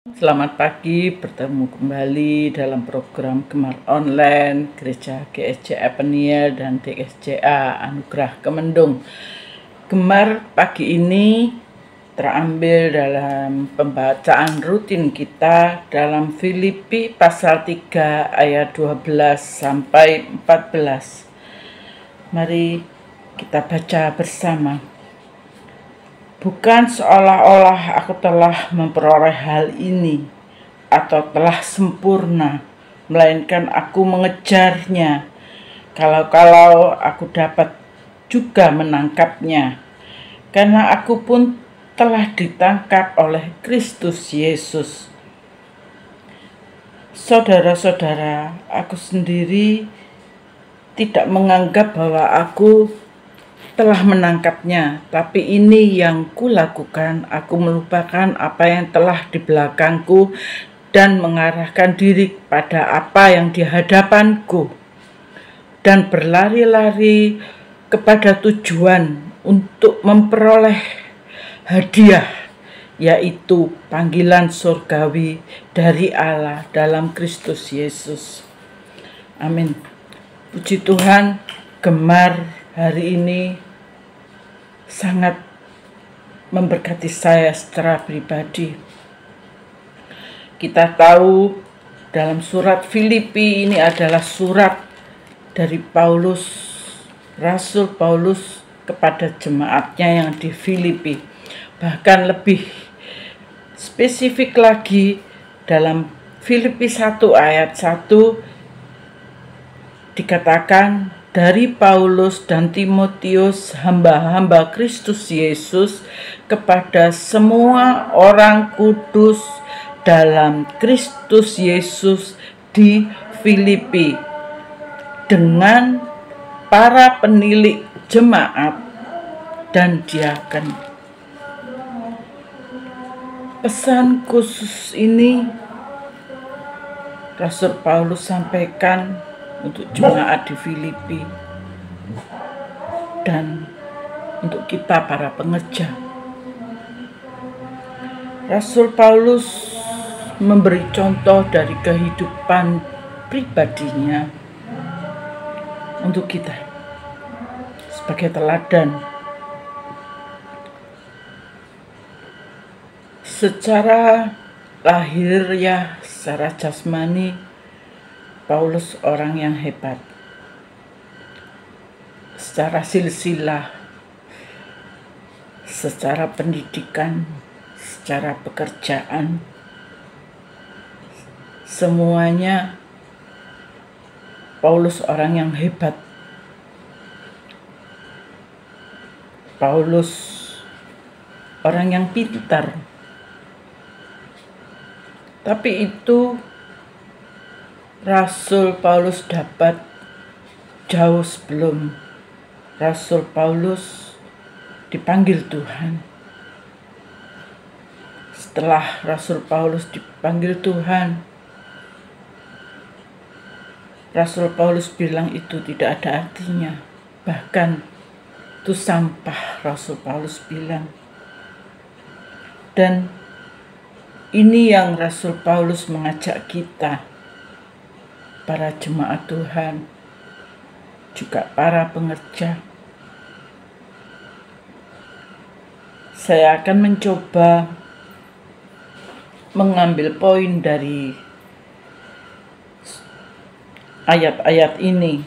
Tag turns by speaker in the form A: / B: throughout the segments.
A: Selamat pagi, bertemu kembali dalam program Gemar Online Gereja GSJ Epenia dan DSJA Anugerah Kemendung. Gemar pagi ini terambil dalam pembacaan rutin kita dalam Filipi pasal 3 ayat 12 sampai 14. Mari kita baca bersama. Bukan seolah-olah aku telah memperoleh hal ini atau telah sempurna, melainkan aku mengejarnya. Kalau aku dapat juga menangkapnya, karena aku pun telah ditangkap oleh Kristus Yesus. Saudara-saudara, aku sendiri tidak menganggap bahwa aku telah menangkapnya, tapi ini yang kulakukan, aku melupakan apa yang telah di belakangku dan mengarahkan diri pada apa yang di hadapanku dan berlari-lari kepada tujuan untuk memperoleh hadiah, yaitu panggilan surgawi dari Allah dalam Kristus Yesus. Amin. Puji Tuhan, Gemar hari ini sangat memberkati saya secara pribadi. Kita tahu dalam surat Filipi ini adalah surat dari Paulus, Rasul Paulus kepada jemaatnya yang di Filipi. Bahkan lebih spesifik lagi dalam Filipi 1 ayat 1 dikatakan, dari Paulus dan Timotius, hamba-hamba Kristus Yesus, kepada semua orang kudus dalam Kristus Yesus di Filipi, dengan para penilik jemaat dan diaken. Pesan khusus ini Rasul Paulus sampaikan untuk jemaat di Filipi dan untuk kita para pengerja. Rasul Paulus memberi contoh dari kehidupan pribadinya untuk kita sebagai teladan. Secara lahir ya, secara jasmani, Paulus orang yang hebat. Secara silsilah, secara pendidikan, secara pekerjaan, semuanya Paulus orang yang hebat. Paulus orang yang pintar. Tapi itu Rasul Paulus dapat jauh sebelum Rasul Paulus dipanggil Tuhan. Setelah Rasul Paulus dipanggil Tuhan, Rasul Paulus bilang itu tidak ada artinya. Bahkan itu sampah, Rasul Paulus bilang. Dan ini yang Rasul Paulus mengajak kita, para jemaat Tuhan, juga para pengerja. Saya akan mencoba mengambil poin dari ayat-ayat ini.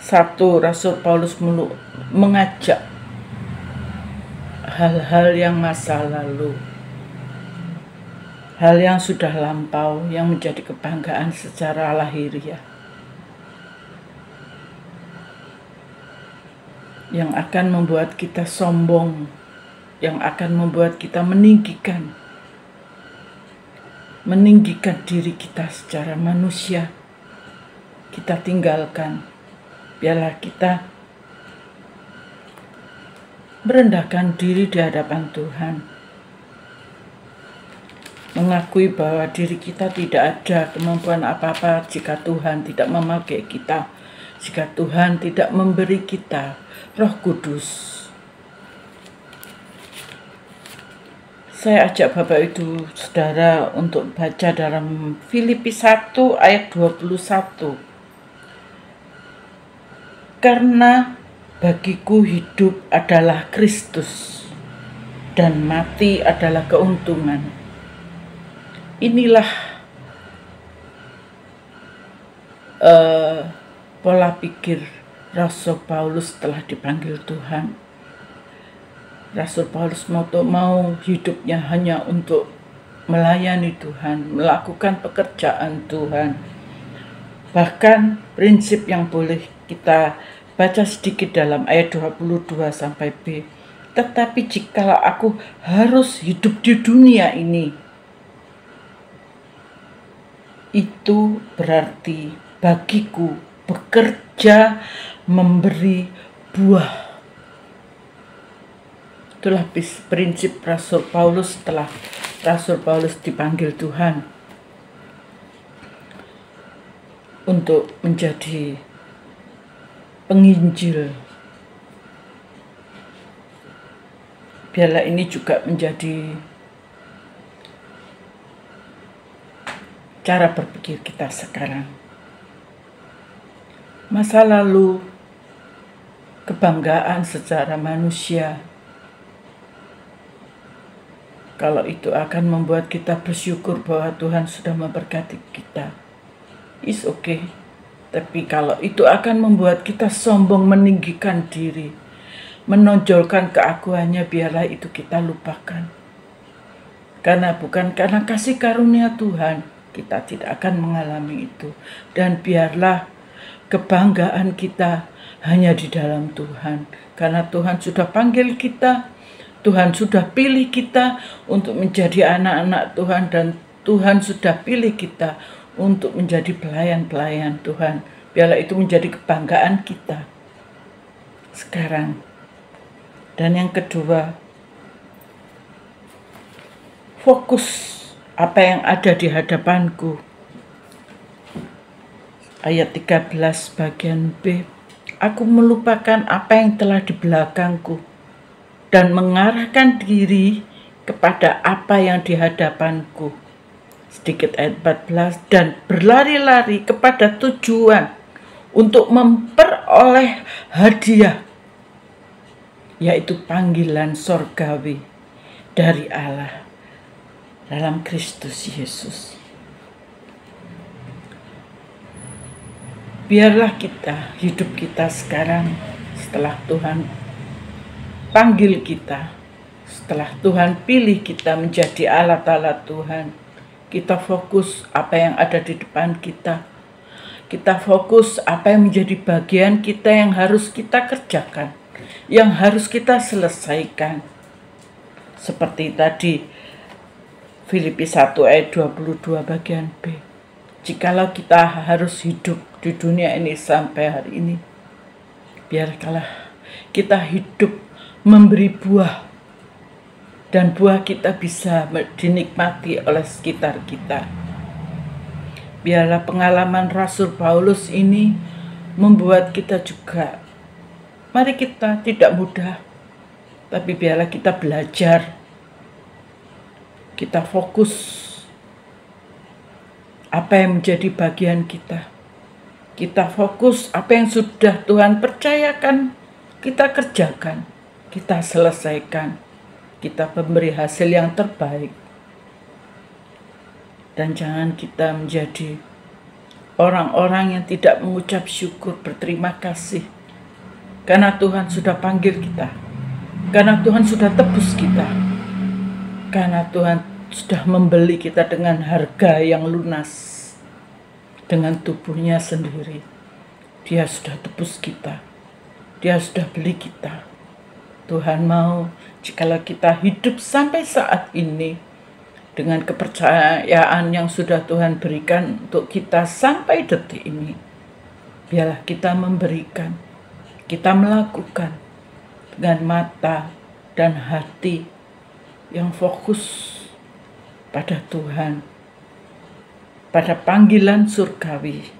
A: Satu, Rasul Paulus mengajak hal-hal yang masa lalu, hal yang sudah lampau, yang menjadi kebanggaan secara lahiriah, yang akan membuat kita sombong, yang akan membuat kita meninggikan diri kita secara manusia. Kita tinggalkan, biarlah kita merendahkan diri di hadapan Tuhan, mengakui bahwa diri kita tidak ada kemampuan apa-apa jika Tuhan tidak memakai kita, jika Tuhan tidak memberi kita Roh Kudus. Saya ajak Bapak Ibu Saudara untuk baca dalam Filipi 1 ayat 21. Karena bagiku hidup adalah Kristus dan mati adalah keuntungan. Inilah pola pikir Rasul Paulus setelah dipanggil Tuhan. Rasul Paulus mau hidupnya hanya untuk melayani Tuhan, melakukan pekerjaan Tuhan. Bahkan prinsip yang boleh kita baca sedikit dalam ayat 22 sampai B. Tetapi jikalau aku harus hidup di dunia ini, itu berarti bagiku bekerja memberi buah. Itulah prinsip Rasul Paulus setelah Rasul Paulus dipanggil Tuhan untuk menjadi penginjil. Biarlah ini juga menjadi cara berpikir kita sekarang. Masa lalu, kebanggaan secara manusia, kalau itu akan membuat kita bersyukur bahwa Tuhan sudah memberkati kita, it's okay. Tapi kalau itu akan membuat kita sombong, meninggikan diri, menonjolkan keakuannya, biarlah itu kita lupakan. Karena bukan karena kasih karunia Tuhan, kita tidak akan mengalami itu. Dan biarlah kebanggaan kita hanya di dalam Tuhan. Karena Tuhan sudah panggil kita, Tuhan sudah pilih kita untuk menjadi anak-anak Tuhan, dan Tuhan sudah pilih kita untuk menjadi pelayan-pelayan Tuhan. Biarlah itu menjadi kebanggaan kita sekarang. Dan yang kedua, fokus apa yang ada di hadapanku. Ayat 13 bagian B. Aku melupakan apa yang telah di belakangku dan mengarahkan diri kepada apa yang di hadapanku. Sedikit ayat 14. Dan berlari-lari kepada tujuan untuk memperoleh hadiah, yaitu panggilan sorgawi dari Allah dalam Kristus Yesus. Biarlah hidup kita sekarang setelah Tuhan panggil kita, setelah Tuhan pilih kita menjadi alat-alat Tuhan, kita fokus apa yang ada di depan kita. Kita fokus apa yang menjadi bagian kita yang harus kita kerjakan, yang harus kita selesaikan. Seperti tadi Filipi 1 ayat 22 bagian B. Jikalau kita harus hidup di dunia ini sampai hari ini, biarlah kita hidup memberi buah, dan buah kita bisa dinikmati oleh sekitar kita. Biarlah pengalaman Rasul Paulus ini membuat kita juga, mari kita tidak mudah, tapi biarlah kita belajar, kita fokus apa yang menjadi bagian kita. Kita fokus apa yang sudah Tuhan percayakan, kita kerjakan, kita selesaikan, kita memberi hasil yang terbaik. Dan jangan kita menjadi orang-orang yang tidak mengucap syukur, berterima kasih. Karena Tuhan sudah panggil kita, karena Tuhan sudah tebus kita, karena Tuhan sudah membeli kita dengan harga yang lunas, dengan tubuhnya sendiri. Dia sudah tebus kita, Dia sudah beli kita. Tuhan mau jikalau kita hidup sampai saat ini dengan kepercayaan yang sudah Tuhan berikan untuk kita sampai detik ini, biarlah kita memberikan, kita melakukan dengan mata dan hati yang fokus pada Tuhan, pada panggilan surgawi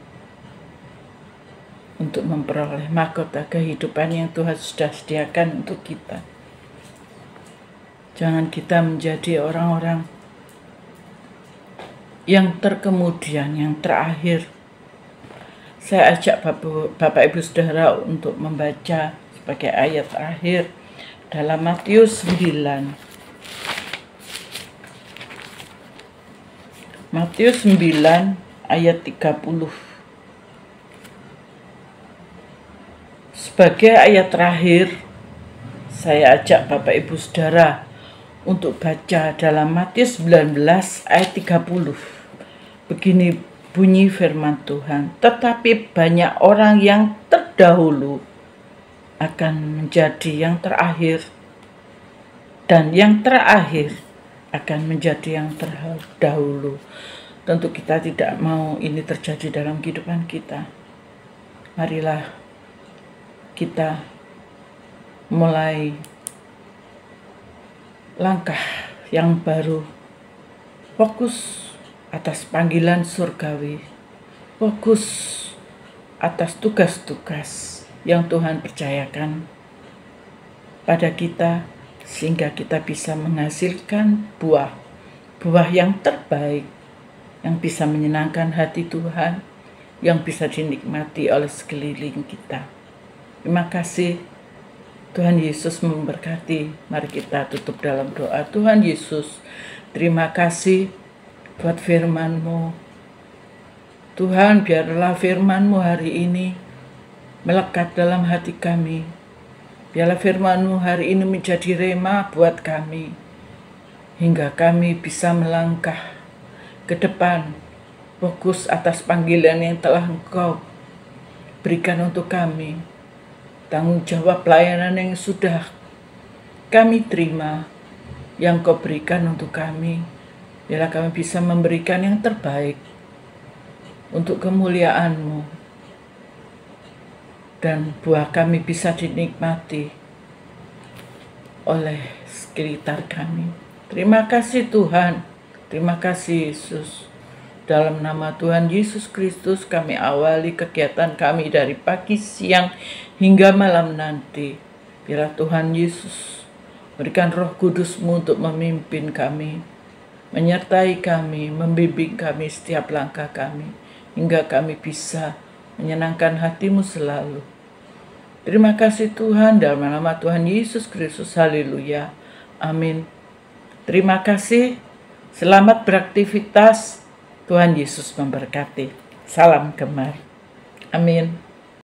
A: untuk memperoleh mahkota kehidupan yang Tuhan sudah sediakan untuk kita. Jangan kita menjadi orang-orang yang terkemudian, yang terakhir. Saya ajak Bapak Ibu Saudara untuk membaca sebagai ayat terakhir dalam Matius 9. Matius 9 ayat 30. Sebagai ayat terakhir, saya ajak Bapak Ibu Saudara untuk baca dalam Matius 19 ayat 30. Begini bunyi firman Tuhan, tetapi banyak orang yang terdahulu akan menjadi yang terakhir, dan yang terakhir akan menjadi yang terdahulu. Tentu kita tidak mau ini terjadi dalam kehidupan kita. Marilah kita mulai langkah yang baru, fokus atas panggilan surgawi, fokus atas tugas-tugas yang Tuhan percayakan pada kita, sehingga kita bisa menghasilkan buah yang terbaik, yang bisa menyenangkan hati Tuhan, yang bisa dinikmati oleh sekeliling kita. Terima kasih. Tuhan Yesus memberkati. Mari kita tutup dalam doa. Tuhan Yesus, terima kasih buat firman-Mu. Tuhan, biarlah firman-Mu hari ini melekat dalam hati kami. Biarlah firman-Mu hari ini menjadi rema buat kami, hingga kami bisa melangkah ke depan, fokus atas panggilan yang telah Engkau berikan untuk kami. Tanggung jawab pelayanan yang sudah kami terima, yang Kau berikan untuk kami. Biarlah kami bisa memberikan yang terbaik untuk kemuliaan-Mu, dan buah kami bisa dinikmati oleh sekitar kami. Terima kasih Tuhan, terima kasih Yesus. Dalam nama Tuhan Yesus Kristus kami awali kegiatan kami dari pagi, siang, hingga malam nanti. Biarlah Tuhan Yesus berikan Roh Kudus-Mu untuk memimpin kami, menyertai kami, membimbing kami setiap langkah kami, hingga kami bisa menyenangkan hati-Mu selalu. Terima kasih Tuhan, dalam nama Tuhan Yesus Kristus. Haleluya. Amin. Terima kasih. Selamat beraktivitas. Tuhan Yesus memberkati. Salam Gemar. Amin.